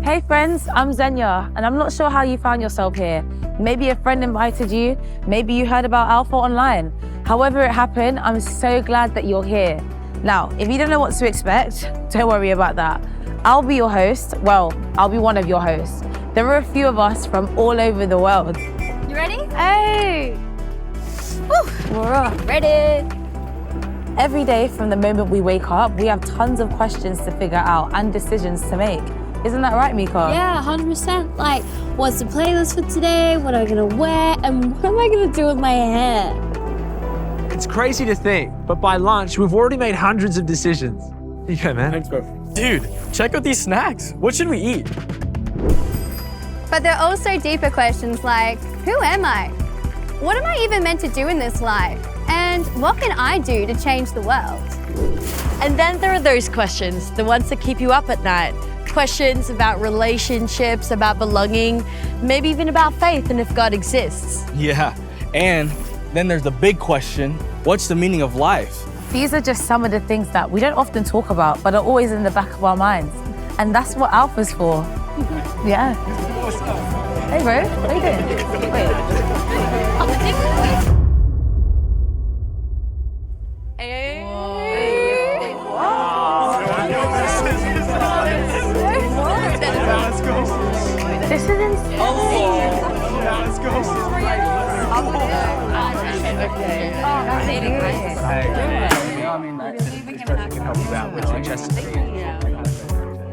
Hey friends, I'm Zenya, and I'm not sure how you found yourself here. Maybe a friend invited you, maybe you heard about Alpha online. However it happened, I'm so glad that you're here. Now, if you don't know what to expect, don't worry about that. I'll be your host. Well, I'll be one of your hosts. There are a few of us from all over the world. You ready? Hey! Woo, we're off. Ready. Every day from the moment we wake up, we have tons of questions to figure out and decisions to make. Isn't that right, Mika? Yeah, 100%. Like, what's the playlist for today? What am I gonna wear? And what am I gonna do with my hair? It's crazy to think, but by lunch, we've already made hundreds of decisions. Yeah, man. Thanks, bro. Dude, check out these snacks. What should we eat? But there are also deeper questions like, who am I? What am I even meant to do in this life? And what can I do to change the world? And then there are those questions, the ones that keep you up at night. Questions about relationships, about belonging, maybe even about faith and if God exists. Yeah, and then there's the big question, what's the meaning of life? These are just some of the things that we don't often talk about, but are always in the back of our minds. And that's what Alpha's for. Yeah. Hey, bro, what are you doing? Wait. This is insane. Let's go.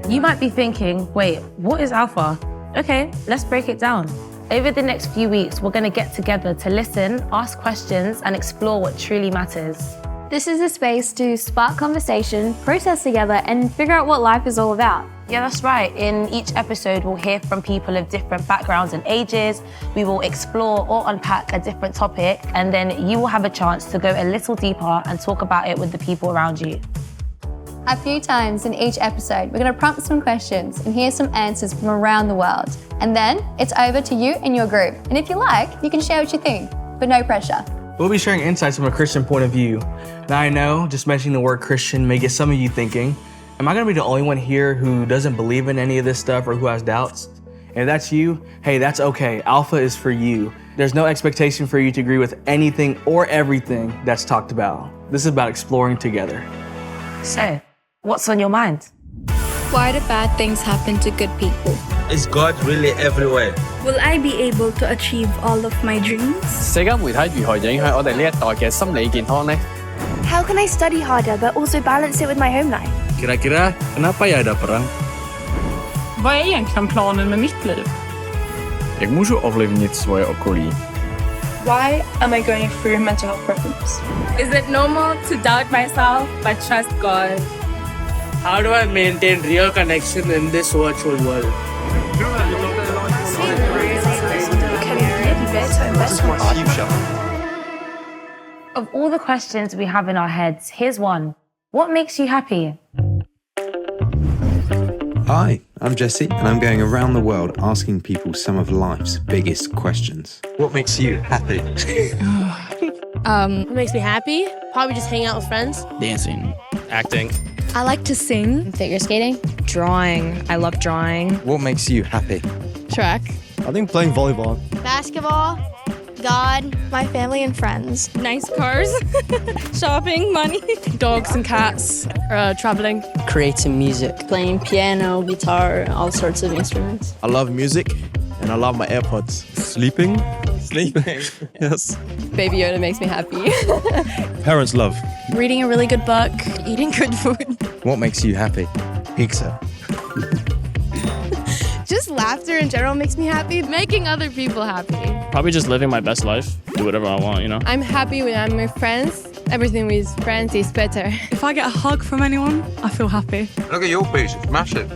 You might be thinking, wait, what is Alpha? Okay, let's break it down. Over the next few weeks, we're going to get together to listen, ask questions, and explore what truly matters. This is a space to spark conversation, process together, and figure out what life is all about. Yeah, that's right. In each episode, we'll hear from people of different backgrounds and ages. We will explore or unpack a different topic, and then you will have a chance to go a little deeper and talk about it with the people around you. A few times in each episode, we're going to prompt some questions and hear some answers from around the world. And then it's over to you and your group. And if you like, you can share what you think, but no pressure. We'll be sharing insights from a Christian point of view. Now I know, just mentioning the word Christian may get some of you thinking, am I gonna be the only one here who doesn't believe in any of this stuff or who has doubts? And if that's you, hey, that's okay. Alpha is for you. There's no expectation for you to agree with anything or everything that's talked about. This is about exploring together. So, what's on your mind? Why do bad things happen to good people? Is God really everywhere? Will I be able to achieve all of my dreams? 社交媒體如何影響我哋呢一代嘅心理健康呢？ How can I study harder but also balance it with my home life? Kira-kira, kenapa ya ada perang? Vad är egentligen planen med mitt liv? Jak můžu ovlivnit svoje okolí? Why am I going through mental health problems? Is it normal to doubt myself but trust God? How do I maintain real connection in this virtual world? Of all the questions we have in our heads, here's one. What makes you happy? Hi, I'm Jesse, and I'm going around the world asking people some of life's biggest questions. What makes you happy? What makes me happy? Probably just hanging out with friends. Dancing. Acting. I like to sing. Figure skating. Drawing. I love drawing. What makes you happy? Track. I think playing volleyball. Basketball. God. My family and friends. Nice cars. Shopping, money. Dogs and cats. Traveling. Creating music. Playing piano, guitar, all sorts of instruments. I love music and I love my AirPods. Sleeping? Sleeping. Yes. Baby Yoda makes me happy. Parents' love. Reading a really good book. Eating good food. What makes you happy? Pizza. Just laughter in general makes me happy. Making other people happy. Probably just living my best life. Do whatever I want, you know? I'm happy when I'm with friends. Everything with friends is better. If I get a hug from anyone, I feel happy. Look at your piece, it's massive.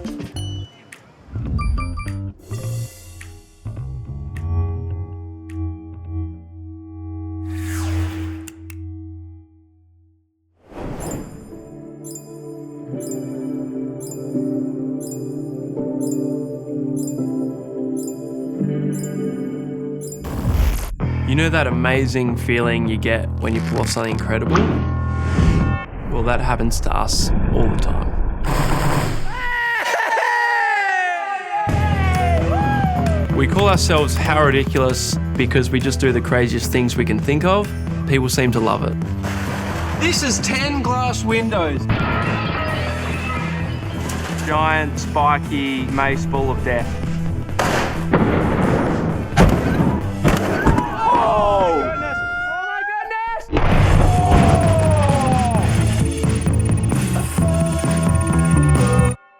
You know that amazing feeling you get when you pull off something incredible? Well, that happens to us all the time. We call ourselves How Ridiculous because we just do the craziest things we can think of. People seem to love it. This is 10 glass windows. Giant, spiky mace full of death.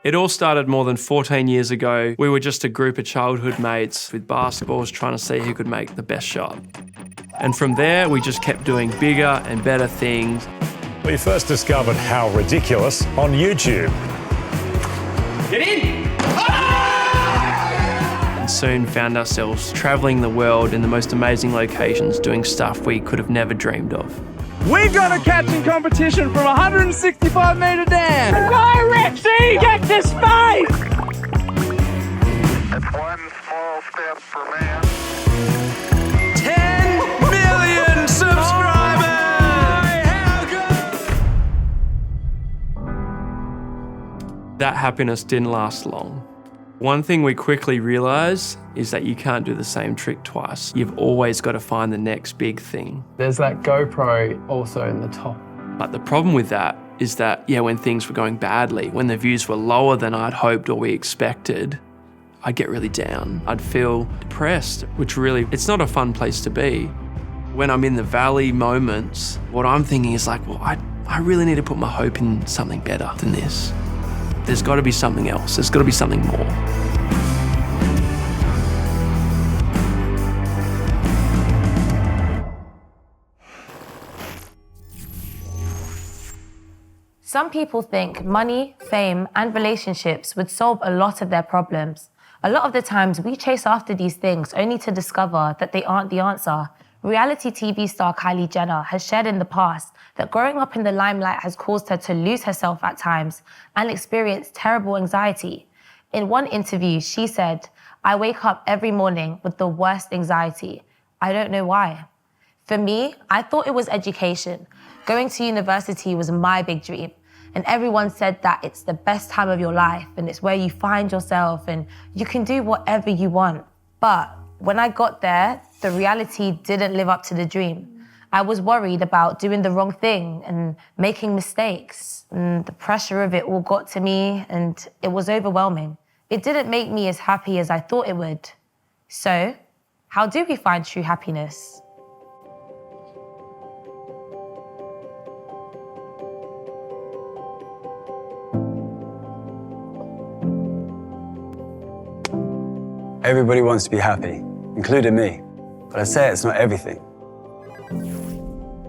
It all started more than 14 years ago. We were just a group of childhood mates with basketballs trying to see who could make the best shot. And from there, we just kept doing bigger and better things. We first discovered How Ridiculous on YouTube. Get in! And soon found ourselves travelling the world in the most amazing locations, doing stuff we could have never dreamed of. We've got a catching competition from 165 metre down. Go, Rexy! Get to space! It's one small step for man. 10 million subscribers! How good! That happiness didn't last long. One thing we quickly realised is that you can't do the same trick twice. You've always got to find the next big thing. There's that GoPro also in the top. But the problem with that is that, when things were going badly, when the views were lower than I'd hoped or we expected, I'd get really down. I'd feel depressed, which really, it's not a fun place to be. When I'm in the valley moments, what I'm thinking is like, I really need to put my hope in something better than this. There's got to be something else. There's got to be something more. Some people think money, fame, and relationships would solve a lot of their problems. A lot of the times, we chase after these things only to discover that they aren't the answer. Reality TV star Kylie Jenner has shared in the past that growing up in the limelight has caused her to lose herself at times and experience terrible anxiety. In one interview, she said, "I wake up every morning with the worst anxiety. I don't know why." For me, I thought it was education. Going to university was my big dream. And everyone said that it's the best time of your life and it's where you find yourself and you can do whatever you want. But when I got there, the reality didn't live up to the dream. I was worried about doing the wrong thing and making mistakes. And the pressure of it all got to me and it was overwhelming. It didn't make me as happy as I thought it would. So, how do we find true happiness? Everybody wants to be happy, including me. But I say it's not everything.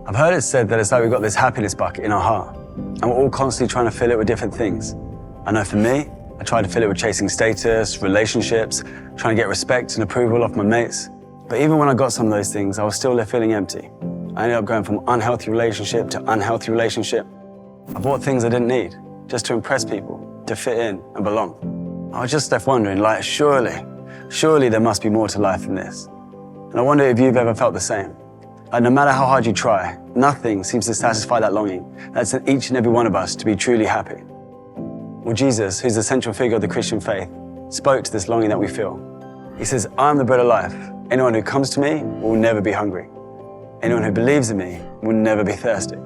I've heard it said that it's like we've got this happiness bucket in our heart, and we're all constantly trying to fill it with different things. I know for me, I tried to fill it with chasing status, relationships, trying to get respect and approval off my mates. But even when I got some of those things, I was still left feeling empty. I ended up going from unhealthy relationship to unhealthy relationship. I bought things I didn't need, just to impress people, to fit in and belong. I was just left wondering, surely there must be more to life than this. And I wonder if you've ever felt the same. No matter how hard you try, nothing seems to satisfy that longing that's in each and every one of us to be truly happy. Well, Jesus, who's the central figure of the Christian faith, spoke to this longing that we feel. He says, "I am the bread of life. Anyone who comes to me will never be hungry. Anyone who believes in me will never be thirsty."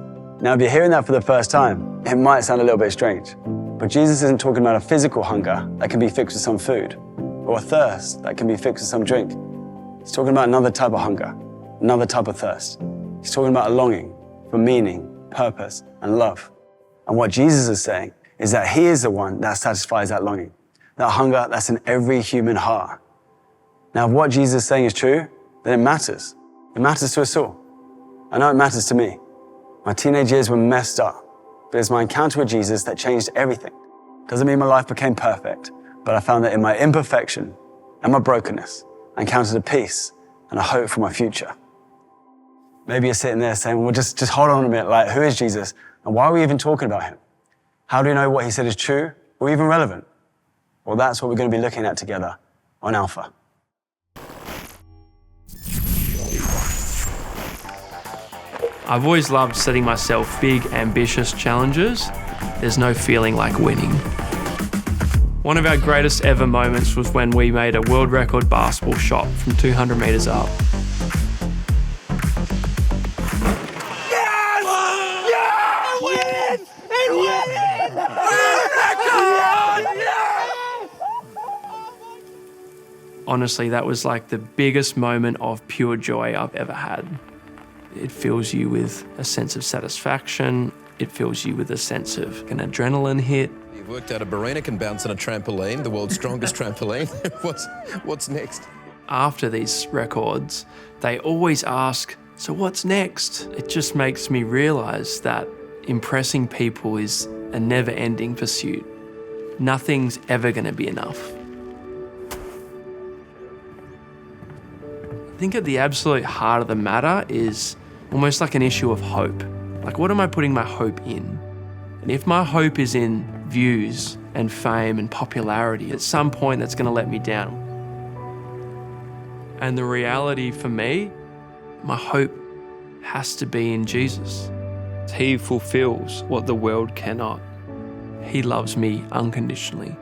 Now, if you're hearing that for the first time, it might sound a little bit strange. But Jesus isn't talking about a physical hunger that can be fixed with some food, or a thirst that can be fixed with some drink. He's talking about another type of hunger, another type of thirst. He's talking about a longing for meaning, purpose, and love. And what Jesus is saying is that he is the one that satisfies that longing, that hunger that's in every human heart. Now, if what Jesus is saying is true, then it matters. It matters to us all. I know it matters to me. My teenage years were messed up, but it's my encounter with Jesus that changed everything. Doesn't mean my life became perfect, but I found that in my imperfection and my brokenness, I encountered a peace and a hope for my future. Maybe you're sitting there saying, well, just hold on a minute, who is Jesus? And why are we even talking about him? How do we know what he said is true or even relevant? Well, that's what we're going to be looking at together on Alpha. I've always loved setting myself big, ambitious challenges. There's no feeling like winning. One of our greatest ever moments was when we made a world record basketball shot from 200 metres up. Honestly, that was like the biggest moment of pure joy I've ever had. It fills you with a sense of satisfaction. It fills you with a sense of an adrenaline hit. You've worked out a ballerina can bounce on a trampoline, the world's strongest trampoline. What's next? After these records, they always ask, so what's next? It just makes me realise that impressing people is a never-ending pursuit. Nothing's ever going to be enough. I think at the absolute heart of the matter is almost like an issue of hope. Like, what am I putting my hope in? And if my hope is in views and fame and popularity, at some point that's going to let me down. And the reality for me, my hope has to be in Jesus. He fulfills what the world cannot. He loves me unconditionally.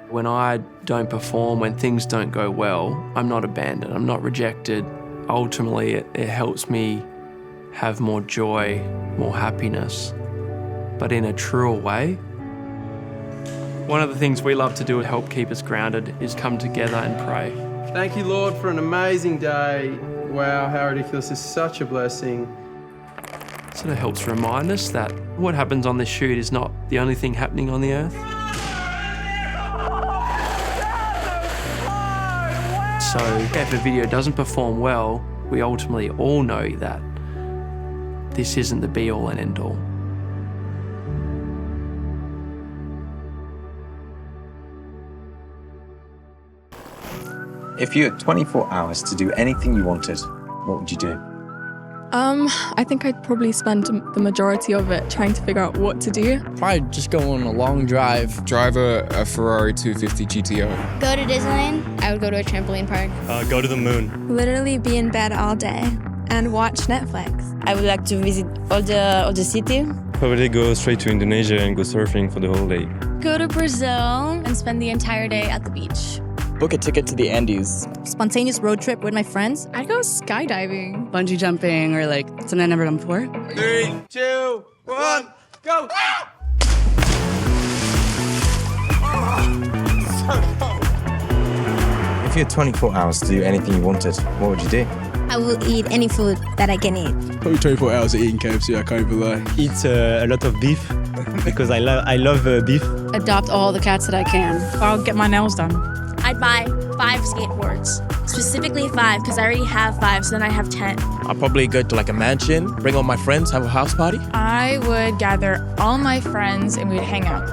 When I don't perform, when things don't go well, I'm not abandoned, I'm not rejected. Ultimately, it helps me have more joy, more happiness, but in a truer way. One of the things we love to do to help keep us grounded is come together and pray. Thank you, Lord, for an amazing day. Wow, how ridiculous. This is such a blessing. It sort of helps remind us that what happens on this shoot is not the only thing happening on the earth. So if a video doesn't perform well, we ultimately all know that this isn't the be-all and end-all. If you had 24 hours to do anything you wanted, what would you do? I think I'd probably spend the majority of it trying to figure out what to do. Probably just go on a long drive. Drive a Ferrari 250 GTO. Go to Disneyland. I would go to a trampoline park. Go to the moon. Literally be in bed all day and watch Netflix. I would like to visit all the city. Probably go straight to Indonesia and go surfing for the whole day. Go to Brazil and spend the entire day at the beach. Book a ticket to the Andes. Spontaneous road trip with my friends. I'd go skydiving. Bungee jumping or like something I've never done before. 3, 2, 1, go! If you had 24 hours to do anything you wanted, what would you do? I will eat any food that I can eat. Probably 24 hours of eating KFC, I can't even lie. Eat a lot of beef because I love beef. Adopt all the cats that I can. I'll get my nails done. I'd buy 5 skateboards, specifically 5 because I already have 5, so then I have 10. I'll probably go to like a mansion, bring all my friends, have a house party. I would gather all my friends and we'd hang out.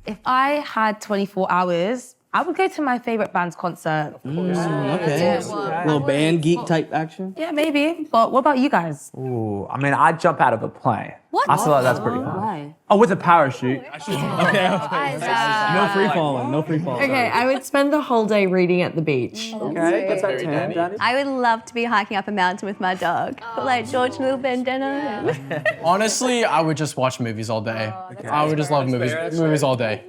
If I had 24 hours, I would go to my favorite band's concert. Okay. Little band geek type action? Yeah, maybe. But what about you guys? Ooh, I mean, I'd jump out of a plane. What? I feel like that's pretty fun. Why? Oh, with a parachute. No free falling, no free falling. Okay, I would spend the whole day reading at the beach. Okay, that's that 10, Danny. I would love to be hiking up a mountain with my dog. Put like George and a little bandana. Honestly, I would just watch movies all day. I would just love movies all day.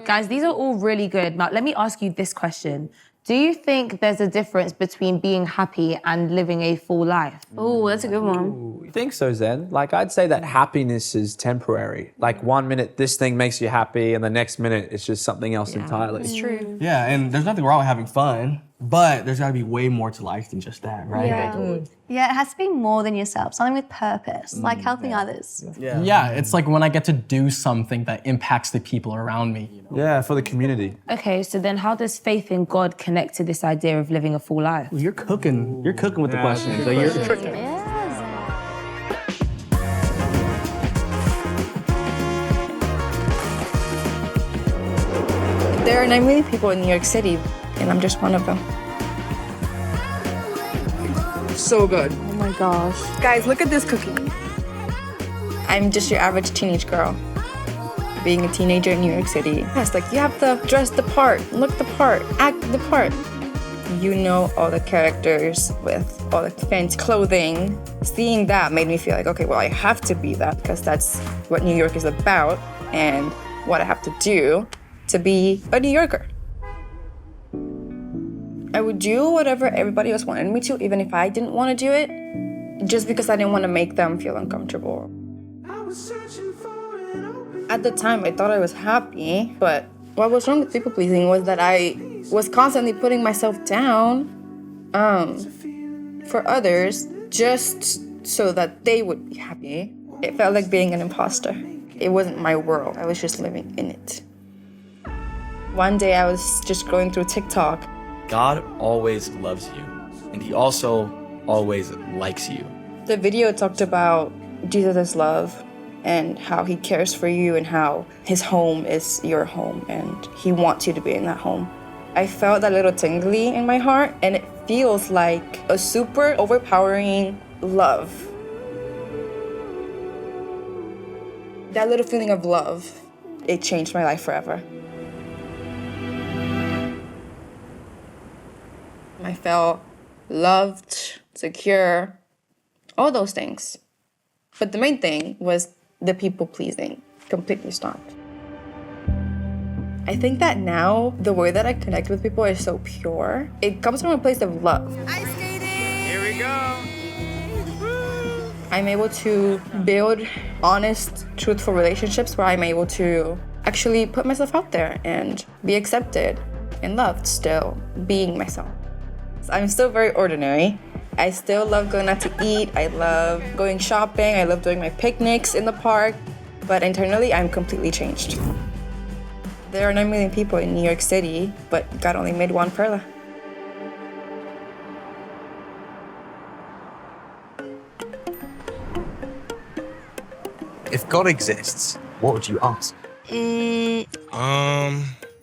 Guys, these are all really good. Now, let me ask you this question. Do you think there's a difference between being happy and living a full life? Oh, that's a good one. I think so, Zen. Like, I'd say that happiness is temporary. Like, 1 minute this thing makes you happy, and the next minute it's just something else entirely. It's true. Yeah, and there's nothing wrong with having fun, but there's gotta be way more to life than just that, right? Yeah, it has to be more than yourself, something with purpose, like helping others. Yeah, it's like when I get to do something that impacts the people around me. Yeah, for the community. Okay, so then how does faith in God connect to this idea of living a full life? Well, you're cooking with the questions. So you're tricking. There are 9 million people in New York City, and I'm just one of them. So good. Oh my gosh. Guys, look at this cookie. I'm just your average teenage girl. Being a teenager in New York City, it's like you have to dress the part, look the part, act the part. You know all the characters with all the fancy clothing. Seeing that made me feel like, okay, well, I have to be that because that's what New York is about and what I have to do to be a New Yorker. I would do whatever everybody else wanted me to, even if I didn't want to do it, just because I didn't want to make them feel uncomfortable. At the time, I thought I was happy, but what was wrong with people pleasing was that I was constantly putting myself down for others just so that they would be happy. It felt like being an imposter. It wasn't my world. I was just living in it. One day I was just going through TikTok. God always loves you, and he also always likes you. The video talked about Jesus' love and how he cares for you and how his home is your home and he wants you to be in that home. I felt that little tingly in my heart, and it feels like a super overpowering love. That little feeling of love, it changed my life forever. I felt loved, secure, all those things. But the main thing was the people pleasing completely stopped. I think that now the way that I connect with people is so pure. It comes from a place of love. Ice skating! Here we go! I'm able to build honest, truthful relationships where I'm able to actually put myself out there and be accepted and loved still, being myself. I'm still very ordinary. I still love going out to eat. I love going shopping. I love doing my picnics in the park. But internally, I'm completely changed. There are 9 million people in New York City, but God only made one Perla. If God exists, what would you ask?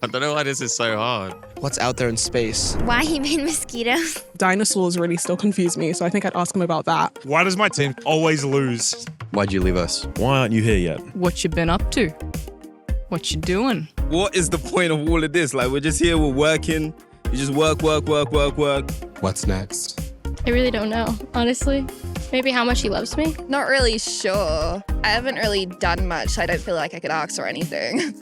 I don't know why this is so hard. What's out there in space? Why he made mosquitoes? Dinosaurs really still confuse me, so I think I'd ask him about that. Why does my team always lose? Why'd you leave us? Why aren't you here yet? What you been up to? What you doing? What is the point of all of this? Like, we're just here, we're working. You just work. What's next? I really don't know, honestly. Maybe how much he loves me? Not really sure. I haven't really done much, so I don't feel like I could ask or anything.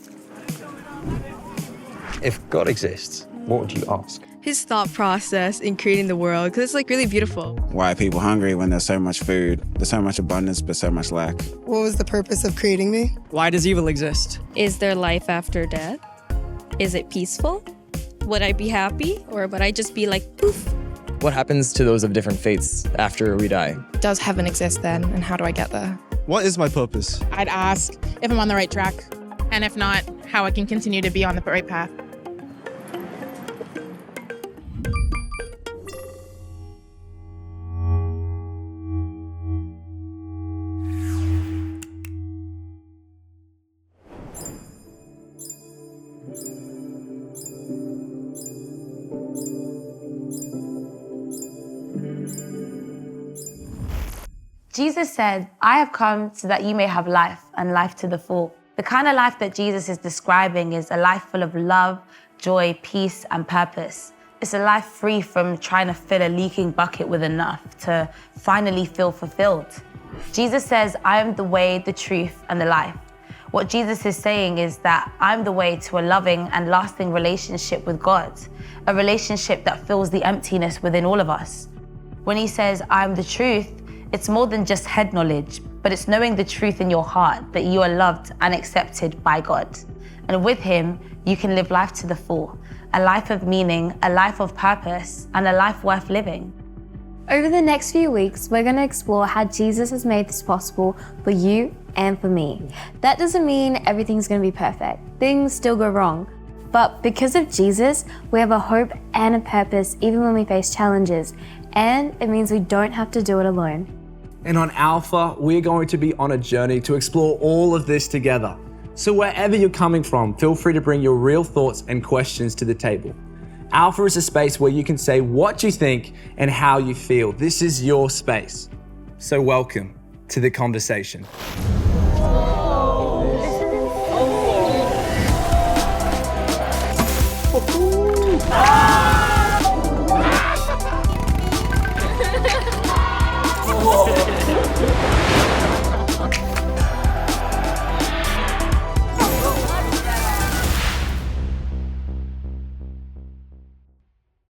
If God exists, what would you ask? His thought process in creating the world, because it's like really beautiful. Why are people hungry when there's so much food? There's so much abundance, but so much lack. What was the purpose of creating me? Why does evil exist? Is there life after death? Is it peaceful? Would I be happy, or would I just be like, poof? What happens to those of different faiths after we die? Does heaven exist then, and how do I get there? What is my purpose? I'd ask if I'm on the right track, and if not, how I can continue to be on the right path. Jesus said, I have come so that you may have life and life to the full. The kind of life that Jesus is describing is a life full of love, joy, peace, and purpose. It's a life free from trying to fill a leaking bucket with enough to finally feel fulfilled. Jesus says, I am the way, the truth, and the life. What Jesus is saying is that I'm the way to a loving and lasting relationship with God, a relationship that fills the emptiness within all of us. When he says, I'm the truth, it's more than just head knowledge, but it's knowing the truth in your heart that you are loved and accepted by God. And with him, you can live life to the full, a life of meaning, a life of purpose, and a life worth living. Over the next few weeks, we're going to explore how Jesus has made this possible for you and for me. That doesn't mean everything's going to be perfect. Things still go wrong. But because of Jesus, we have a hope and a purpose even when we face challenges. And it means we don't have to do it alone. And on Alpha, we're going to be on a journey to explore all of this together. So wherever you're coming from, feel free to bring your real thoughts and questions to the table. Alpha is a space where you can say what you think and how you feel. This is your space. So welcome to the conversation.